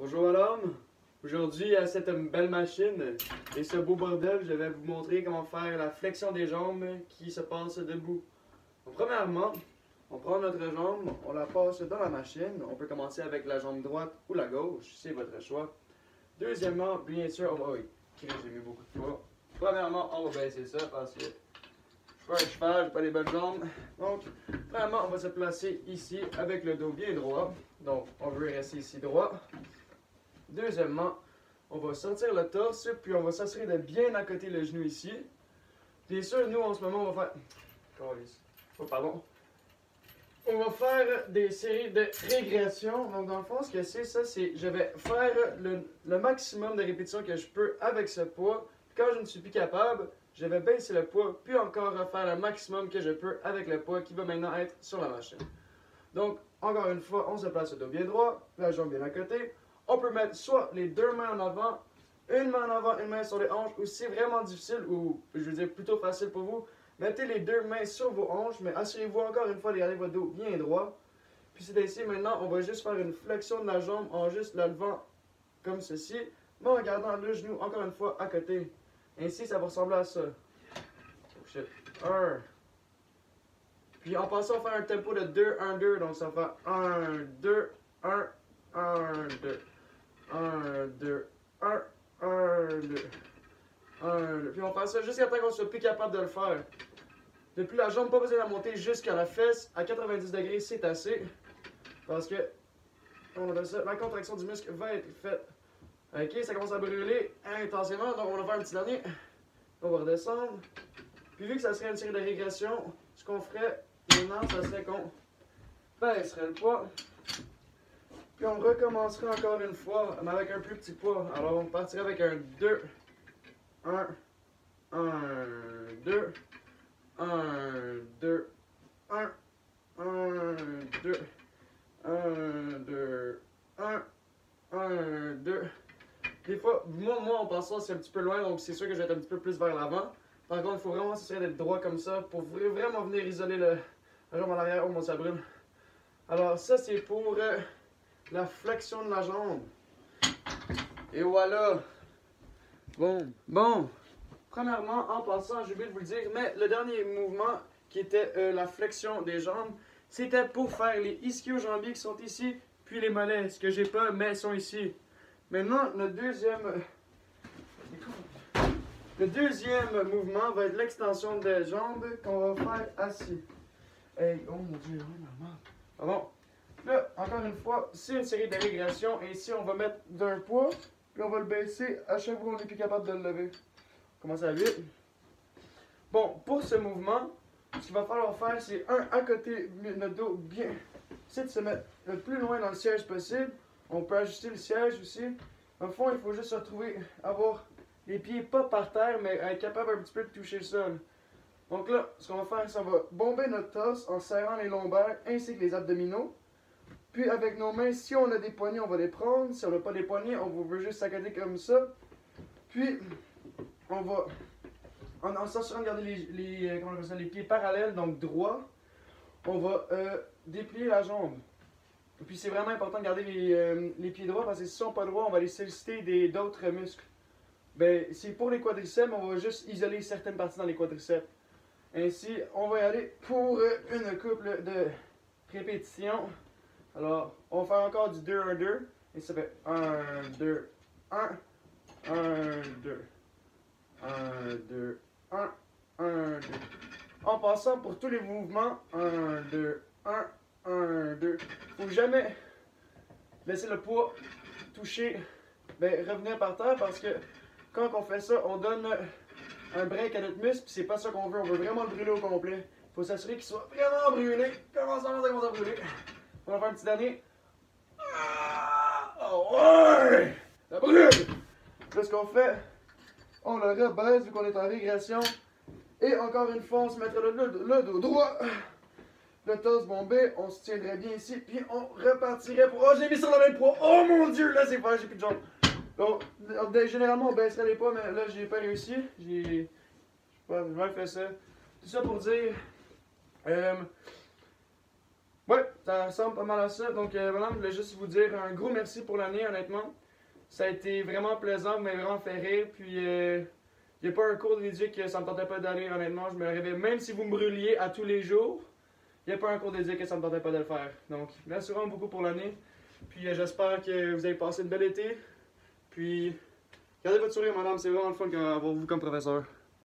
Bonjour madame, aujourd'hui à cette belle machine et ce beau bordel, je vais vous montrer comment faire la flexion des jambes qui se passe debout. Donc, premièrement, on prend notre jambe, on la passe dans la machine, on peut commencer avec la jambe droite ou la gauche, c'est votre choix. Deuxièmement, bien sûr, on va... Oui, j'ai mis beaucoup de poids. Premièrement, on va baisser ça parce que je suis pas un cheval, j'ai pas les bonnes jambes. Donc, premièrement, on va se placer ici avec le dos bien droit. Donc, on veut rester ici droit. Deuxièmement, on va sortir le torse, puis on va s'assurer de bien accoter le genou ici. Bien sûr, nous, en ce moment, on va faire... Oh, pardon. On va faire des séries de régression. Donc, dans le fond, ce que c'est, ça, c'est je vais faire le maximum de répétitions que je peux avec ce poids. Puis quand je ne suis plus capable, je vais baisser le poids, puis encore refaire le maximum que je peux avec le poids qui va maintenant être sur la machine. Donc, encore une fois, on se place le dos bien droit, la jambe bien à côté. On peut mettre soit les deux mains en avant, une main en avant, une main sur les hanches, ou si c'est vraiment difficile, ou je veux dire plutôt facile pour vous, mettez les deux mains sur vos hanches, mais assurez-vous encore une fois de garder votre dos bien droit. Puis c'est ainsi, maintenant, on va juste faire une flexion de la jambe en juste la levant comme ceci, mais en gardant le genou encore une fois à côté. Ainsi, ça va ressembler à ça. Oh shit. 1. Puis en passant, on va faire un tempo de 2, 1, 2, donc ça va faire 1, 2, 1, 1, 2. 1, 2, 1, 1, 2, 1, 2. Puis on fait ça jusqu'à temps qu'on soit plus capable de le faire. Depuis la jambe, pas besoin de la monter jusqu'à la fesse. À 90 degrés, c'est assez. Parce que, on appelle ça, la contraction du muscle va être faite. Ok, ça commence à brûler intensément. Donc on va faire un petit dernier. On va redescendre. Puis vu que ça serait une série de régression, ce qu'on ferait maintenant, ça serait qu'on baisserait le poids. Puis on recommencerait encore une fois, mais avec un plus petit poids. Alors on partirait avec un 2, 1, 1, 2, 1, 2, 1, 1, 2, 1, 2, 1, 1, 2. Des fois, moi en passant, c'est un petit peu loin, donc c'est sûr que je vais être un petit peu plus vers l'avant. Par contre, il faut vraiment s'assurer d'être droit comme ça pour vraiment venir isoler la jambe en arrière. Oh mon, ça brûle. Alors ça, c'est pour... la flexion de la jambe. Et voilà. Bon. Premièrement, en passant, j'ai oublié de vous le dire, mais le dernier mouvement qui était la flexion des jambes, c'était pour faire les ischio-jambiers qui sont ici, puis les mollets, ce que j'ai pas, mais sont ici. Maintenant, le deuxième mouvement va être l'extension des jambes qu'on va faire assis. Hey, oh mon dieu, oh maman. Pardon. Là, encore une fois, c'est une série de régressions. Et ici, on va mettre d'un poids, puis on va le baisser à chaque fois qu'on n'est plus capable de le lever. On commence à vite. Bon, pour ce mouvement, ce qu'il va falloir faire, c'est à côté de notre dos bien. C'est de se mettre le plus loin dans le siège possible. On peut ajuster le siège aussi. Au fond, il faut juste se retrouver, avoir les pieds pas par terre, mais être capable un petit peu de toucher le sol. Donc là, ce qu'on va faire, c'est qu'on va bomber notre torse en serrant les lombaires ainsi que les abdominaux. Puis avec nos mains, si on a des poignets, on va les prendre. Si on n'a pas des poignets, on va juste s'accoter comme ça. Puis, on va, en s'assurant de garder les pieds parallèles, donc droits, on va déplier la jambe. Et puis c'est vraiment important de garder les pieds droits parce que s'ils ne sont pas droits, on va les solliciter d'autres muscles. Ben, c'est pour les quadriceps, mais on va juste isoler certaines parties dans les quadriceps. Ainsi, on va y aller pour une couple de répétitions. Alors, on va faire encore du 2, 1, 2. Et ça fait 1, 2, 1, 1, 2, 1, 2, 1, 1, 2. En passant pour tous les mouvements, 1, 2, 1, 1, 2. Faut jamais laisser le poids toucher, revenir par terre parce que quand on fait ça, on donne un break à notre muscle, puis c'est pas ça qu'on veut. On veut vraiment le brûler au complet. Faut s'assurer qu'il soit vraiment brûlé. Comment ça commence à brûler? On va faire un petit dernier. Oh ouais! Ça brûle! Là, ce qu'on fait, on le rebaisse vu qu'on est en régression. Et encore une fois, on se mettra le dos droit. Le torse bombé, on se tiendrait bien ici. Puis on repartirait pour... Oh, j'ai mis sur le même poids! Oh mon dieu! Là, c'est pas, j'ai plus de jambes. Donc, généralement, on baisserait les poids, mais là, j'ai pas réussi. J'ai mal fait ça. Tout ça pour dire... Ouais, ça ressemble pas mal à ça. Donc, madame, je voulais juste vous dire un gros merci pour l'année, honnêtement. Ça a été vraiment plaisant, vous m'avez vraiment fait rire. Puis, il n'y a pas un cours d'éduc que ça me tentait pas d'aller, honnêtement. Je me réveille, même si vous me brûliez à tous les jours, il n'y a pas un cours d'éduc que ça me tentait pas de le faire. Donc, merci vraiment beaucoup pour l'année. Puis, j'espère que vous avez passé une belle été. Puis, gardez votre sourire, madame, c'est vraiment le fun d'avoir vous comme professeur.